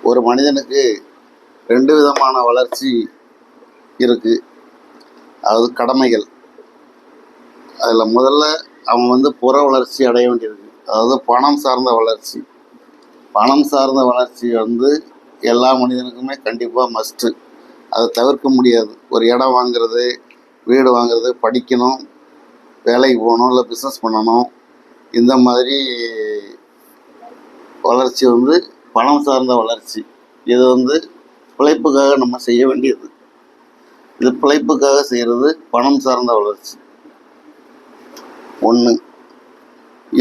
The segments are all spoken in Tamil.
ஒரு மனிதனுக்கு 2 விதமான வளர்ச்சி இருக்குது. அதாவது கடமைகள். அதில் முதல்ல அவன் புற வளர்ச்சி அடைய வேண்டியிருக்கு. அதாவது பணம் சார்ந்த வளர்ச்சி. பணம் சார்ந்த வளர்ச்சி எல்லா மனிதனுக்குமே கண்டிப்பாக மஸ்ட்டு. அதை தவிர்க்க முடியாது. ஒரு இடம் வாங்குறது, வீடு வாங்குறது, படிக்கணும், வேலைக்கு போகணும், இல்லை பிஸ்னஸ் பண்ணணும். இந்த மாதிரி வளர்ச்சி பணம் சார்ந்த வளர்ச்சி. இது பிழைப்புக்காக நம்ம செய்ய வேண்டியது. இது பிழைப்புக்காக செய்கிறது பணம் சார்ந்த வளர்ச்சி ஒன்று.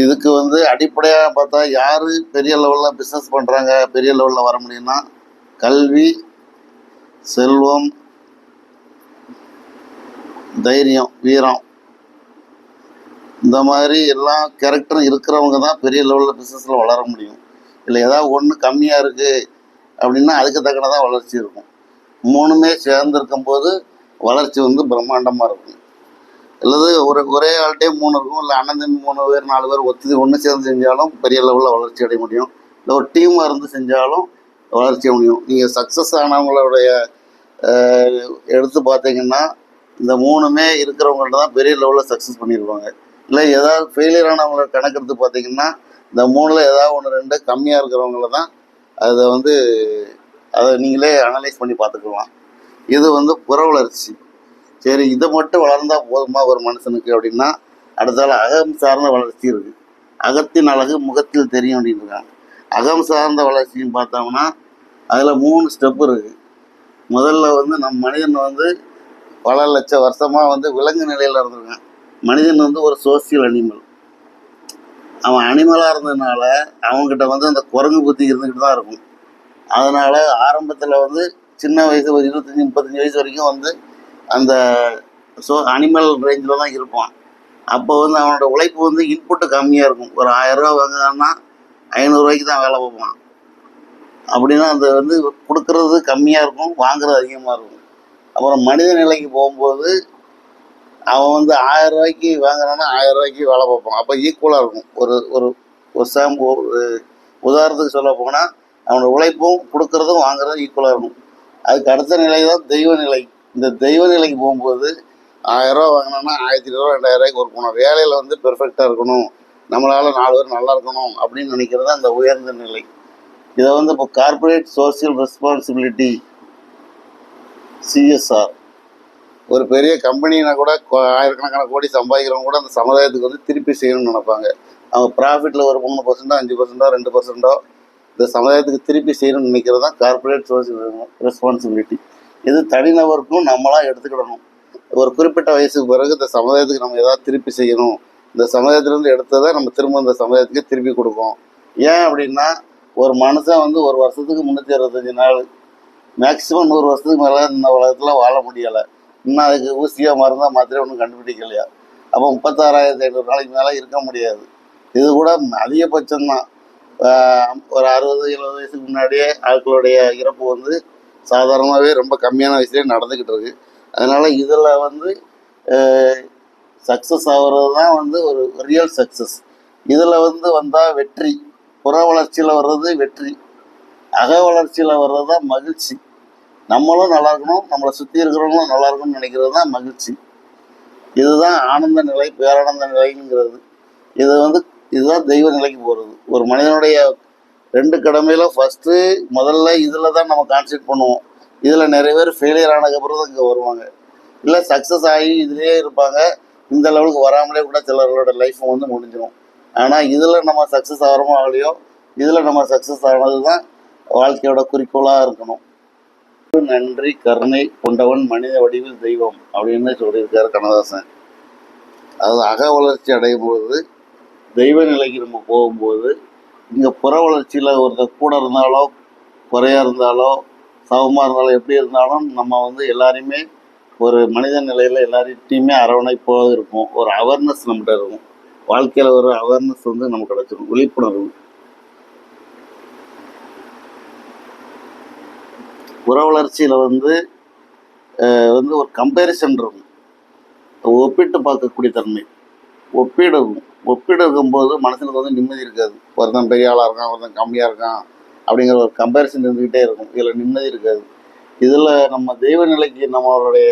இதுக்கு அடிப்படையாக பார்த்தா யார் பெரிய லெவலில் பிஸ்னஸ் பண்ணுறாங்க, பெரிய லெவலில் வர முடியும்னா கல்வி, செல்வம், தைரியம், வீரம், இந்த மாதிரி எல்லா கேரக்டரும் இருக்கிறவங்க தான் பெரிய லெவலில் பிஸ்னஸில் வளர முடியும். இல்லை ஏதாவது ஒன்று கம்மியாக இருக்குது அப்படின்னா அதுக்கு தக்கனதான் வளர்ச்சி இருக்கும். மூணுமே சேர்ந்துருக்கும் போது வளர்ச்சி பிரம்மாண்டமாக இருக்கும். அல்லது ஒரே ஆள்கிட்டே 3 இருக்கும், இல்லை அண்ணன் தம்பி 3 பேர் 4 பேர் ஒன்று சேர்ந்து செஞ்சாலும் பெரிய லெவலில் வளர்ச்சி அடைய முடியும். இல்லை ஒரு டீமாக செஞ்சாலும் வளர்ச்சி அடைய முடியும். நீங்கள் சக்ஸஸ் ஆனவங்களுடைய எடுத்து பார்த்தீங்கன்னா இந்த 3மே இருக்கிறவங்கள்ட்ட தான் பெரிய லெவலில் சக்ஸஸ் பண்ணியிருப்பாங்க. இல்லை ஏதாவது ஃபெயிலியர் ஆனவங்கள கணக்கெடுத்து பார்த்தீங்கன்னா இந்த 3ல் ஏதாவது 1 2 கம்மியாக இருக்கிறவங்கள தான் அதை நீங்களே அனலைஸ் பண்ணி பார்த்துக்கலாம். இது புற வளர்ச்சி. சரி, இதை மட்டும் வளர்ந்தால் போதுமா ஒரு மனுஷனுக்கு அப்படின்னா அடுத்தால அகம் சார்ந்த வளர்ச்சி இருக்குது. அகத்தின் அழகு முகத்தில் தெரியும் அப்படின்னு இருக்காங்க. அகம் சார்ந்த வளர்ச்சின்னு பார்த்தோம்னா அதில் 3 ஸ்டெப்பு இருக்குது. முதல்ல நம்ம மனிதன் பல லட்ச வருஷமாக விலங்கு நிலையில் இருந்திருக்கான். மனிதன் ஒரு சோசியல் அனிமல். அவன் அனிமலாக இருந்ததுனால அவங்ககிட்ட அந்த குரங்கு புத்தி இருந்துக்கிட்டு தான் இருக்கும். அதனால் ஆரம்பத்தில் சின்ன வயசு ஒரு 25-35 வயசு வரைக்கும் அந்த அனிமல் ரேஞ்சில் தான் இருப்பான். அப்போ அவனோட உழைப்பு இன்புட்டு கம்மியாக இருக்கும். ஒரு 1000 ரூபா வாங்குறான்னா 500 ரூபாய்க்கு தான் வேலை பார்ப்பான். அப்படின்னா கொடுக்கறது கம்மியாக இருக்கும், வாங்குறது அதிகமாக இருக்கும். அப்புறம் மனித நிலைக்கு போகும்போது அவன் 1000 ரூபாய்க்கு வாங்குறான்னா 1000 ரூபாய்க்கு வேலை பார்ப்பான். அப்போ ஈக்குவலாக இருக்கும். ஒரு உதாரணத்துக்கு சொல்ல போனால் அவனோட உழைப்பும் கொடுக்கறதும் வாங்குறதும் ஈக்குவலாக இருக்கும். அதுக்கு அடுத்த நிலை தான் தெய்வ நிலை. இந்த தெய்வ நிலைக்கு போகும்போது 1000 ரூபா வாங்கினோன்னா 1200 ரூபா 2000 ரூபாய்க்கு ஒர்க் பண்ணணும். வேலையில் பெர்ஃபெக்டாக இருக்கணும், நம்மளால் 4 பேர் நல்லா இருக்கணும் அப்படின்னு நினைக்கிறது அந்த உயர்ந்த நிலை. இதை இப்போ கார்பரேட் சோசியல் ரெஸ்பான்சிபிலிட்டி, CSR. ஒரு பெரிய கம்பெனினா கூட ஆயிரக்கணக்கான கோடி சம்பாதிக்கிறவங்க கூட அந்த சமுதாயத்துக்கு திருப்பி செய்யணும்னு நினைப்பாங்க. அவங்க ப்ராஃபிட்டில் ஒரு 3%, 5%, 2% இந்த சமுதாயத்துக்கு திருப்பி செய்யணும்னு நினைக்கிறது தான் கார்பரேட் சோசியல் ரெஸ்பான்சிபிலிட்டி. இது தனிநபருக்கும் நம்மளாம் எடுத்துக்கிடணும். ஒரு குறிப்பிட்ட வயசுக்கு பிறகு இந்த சமுதாயத்துக்கு நம்ம ஏதாவது திருப்பி செய்யணும், இந்த சமுதாயத்திலேருந்து எடுத்ததை நம்ம திரும்ப இந்த சமுதாயத்துக்கு திருப்பி கொடுப்போம். ஏன் அப்படின்னா ஒரு மனுஷன் ஒரு வருஷத்துக்கு 365 நாள், மேக்சிமம் 100 வருஷத்துக்கு மேலே இந்த உலகத்தில் வாழ முடியலை. இன்னும் அதுக்கு ஊசியாக மருந்தாக மாத்திரை ஒன்றும் கண்டுபிடிக்கலையா. அப்போ 36,500 நாளைக்கு மேலே இருக்க முடியாது. இது கூட அதிகபட்சம்தான். ஒரு 60-70 வயசுக்கு முன்னாடியே ஆட்களுடைய இறப்பு சாதாரணமாகவே ரொம்ப கம்மியான வயசுலேயே நடந்துக்கிட்டு இருக்கு. அதனால் இதில் சக்ஸஸ் ஆகிறது தான் ஒரு ரியல் சக்ஸஸ். இதில் வந்தால் வெற்றி. புற வளர்ச்சியில் வர்றது வெற்றி, அக வளர்ச்சியில் வர்றது தான் மகிழ்ச்சி. நம்மளும் நல்லா இருக்கணும், நம்மளை சுற்றி இருக்கிறவங்களும் நல்லா இருக்கணும்னு நினைக்கிறது தான் மகிழ்ச்சி. இதுதான் ஆனந்த நிலை, பேரானந்த நிலைங்கிறது. இதுதான் தெய்வ நிலைக்கு போகிறது. ஒரு மனிதனுடைய 2 கடமையில் முதல்ல இதில் தான் நம்ம கான்சென்ட்ரேட் பண்ணுவோம். இதில் நிறைய பேர் ஃபெயிலியர் ஆனதுக்கப்புறம் தான் இங்கே வருவாங்க. இல்லை சக்ஸஸ் ஆகி இதிலே இருப்பாங்க. இந்த லெவலுக்கு வராமலே கூட சிலர்களோட லைஃப் முடிஞ்சிடும். ஆனால் இதில் நம்ம சக்ஸஸ் ஆகிறோமோ ஆகலையோ, இதில் நம்ம சக்ஸஸ் ஆனது தான் வாழ்க்கையோட குறிக்கோளாக இருக்கணும். நன்றி கருணை கொண்டவன் மனித வடிவில் தெய்வம் அப்படின்னு சொல்லியிருக்காரு கண்ணதாசன். அதாவது அக வளர்ச்சி அடையும் போது தெய்வ நிலைக்கு நம்ம போகும்போது இங்கே புற வளர்ச்சியில் ஒருத்தர் கூட இருந்தாலோ குறையாக இருந்தாலோ சமமாக இருந்தாலும் எப்படி இருந்தாலும் நம்ம எல்லாரையுமே ஒரு மனித நிலையில் எல்லார்கிட்டையுமே அரவணைப்பாக இருக்கும். ஒரு அவேர்னஸ் நம்மகிட்ட இருக்கும். வாழ்க்கையில் ஒரு அவேர்னஸ் நமக்கு கிடைச்சிடும், விழிப்புணர்வு. புற வளர்ச்சியில் ஒரு கம்பேரிசன் இருக்கும், ஒப்பிட்டு பார்க்கக்கூடிய தன்மை, ஒப்பீடு இருக்கும்போது மனசுக்கு நிம்மதி இருக்காது. ஒருத்தன் பெரிய ஆளாக இருக்கான், ஒருத்தன் கம்மியாக இருக்கான் அப்படிங்கிற ஒரு கம்பேரிசன் இருந்துக்கிட்டே இருக்கும். இதில் நிம்மதி இருக்காது. இதில் நம்ம தெய்வ நிலைக்கு நம்மளுடைய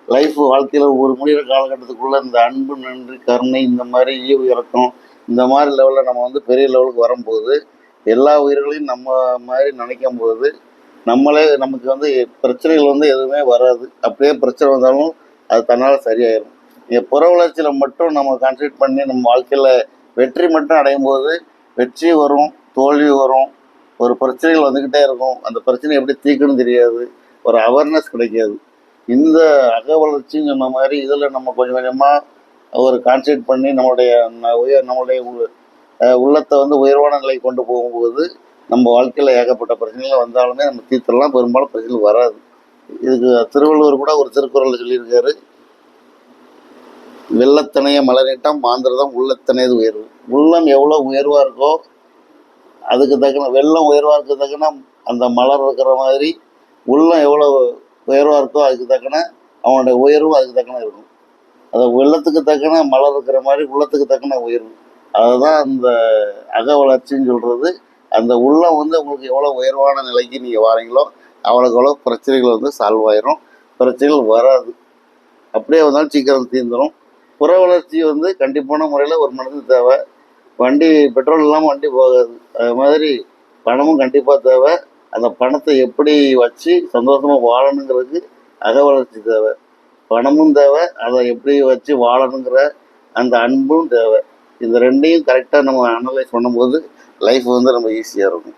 லைஃப் வாழ்க்கையில் ஒரு முடிகிற காலகட்டத்துக்குள்ளே இந்த அன்பு, நன்றி, கருணை, இந்த மாதிரி ஈவு இறக்கம், இந்த மாதிரி லெவலில் நம்ம வந்து பெரிய லெவலுக்கு வரும்போது எல்லா உயிர்களையும் நம்ம மாதிரி நினைக்கும் போது நம்மளே நமக்கு வந்து பிரச்சனைகள் வந்து எதுவுமே வராது. அப்படியே பிரச்சனை வந்தாலும் அது தன்னால் சரியாயிடும். இங்கே புற வளர்ச்சியில் மட்டும் நம்ம கான்சன்ட்ரேட் பண்ணி நம்ம வாழ்க்கையில் வெற்றி மட்டும் அடையும் போது வெற்றி வரும், தோல்வி வரும், ஒரு பிரச்சனைகள் வந்துக்கிட்டே இருக்கும். அந்த பிரச்சனை எப்படி தீர்க்கணும்னு தெரியாது, ஒரு அவேர்னஸ் கிடைக்காது. இந்த அக வளர்ச்சின்னு சொன்ன மாதிரி இதில் நம்ம கொஞ்சம் கொஞ்சமாக ஒரு கான்சன்ட்ரேட் பண்ணி நம்மளுடைய உள்ளத்தை வந்து உயர்வான நிலைக்கு கொண்டு போகும்போது நம்ம வாழ்க்கையில் ஏகப்பட்ட பிரச்சனைகள் வந்தாலுமே நம்ம தீர்த்தலாம், பெரும்பாலும் பிரச்சனைகள் வராது. இதுக்கு திருவள்ளுவர் கூட ஒரு திருக்குறள் சொல்லியிருக்காரு, வெள்ளத்தனைய மலரிட்டம் மாந்திரதம் உள்ளத்தனையது உயர்வு. உள்ளம் எவ்வளோ உயர்வாக இருக்கோ அதுக்கு தக்கன வெள்ளம் உயர்வாக இருக்க தக்கன அந்த மலர் இருக்கிற மாதிரி உள்ளம் எவ்வளோ உயர்வாக இருக்கோ அதுக்கு தக்கன அவனுடைய உயர்வும் அதுக்கு தக்கன இருக்கும். அதை வெள்ளத்துக்கு தக்கன மலர் இருக்கிற மாதிரி உள்ளத்துக்கு தக்கன உயர்வு. அதுதான் அந்த அக வளர்ச்சின்னு சொல்கிறது. அந்த உள்ளம் வந்து உங்களுக்கு எவ்வளோ உயர்வான நிலைக்கு நீங்கள் வாரீங்களோ அவ்வளோக்கு எவ்வளோ பிரச்சனைகள் வந்து சால்வ் ஆயிரும், பிரச்சனைகள் வராது. அப்படியே வந்தாலும் சீக்கிரம் தீர்ந்துடும். புற வளர்ச்சி வந்து கண்டிப்பான முறையில் ஒரு மனிதனுக்கு தேவை. வண்டி பெட்ரோல் இல்லாமல் வண்டி போகாது. அது மாதிரி பணமும் கண்டிப்பாக தேவை. அந்த பணத்தை எப்படி வச்சு சந்தோஷமாக வாழணுங்கிறதுக்கு அக வளர்ச்சி தேவை. பணமும் தேவை, அதை எப்படி வச்சு வாழணுங்கிற அந்த அன்பும் தேவை. இந்த ரெண்டையும் கரெக்டாக நம்ம அனலைஸ் பண்ணும்போது லைஃப் வந்து ரொம்ப ஈஸியாக இருக்கும்.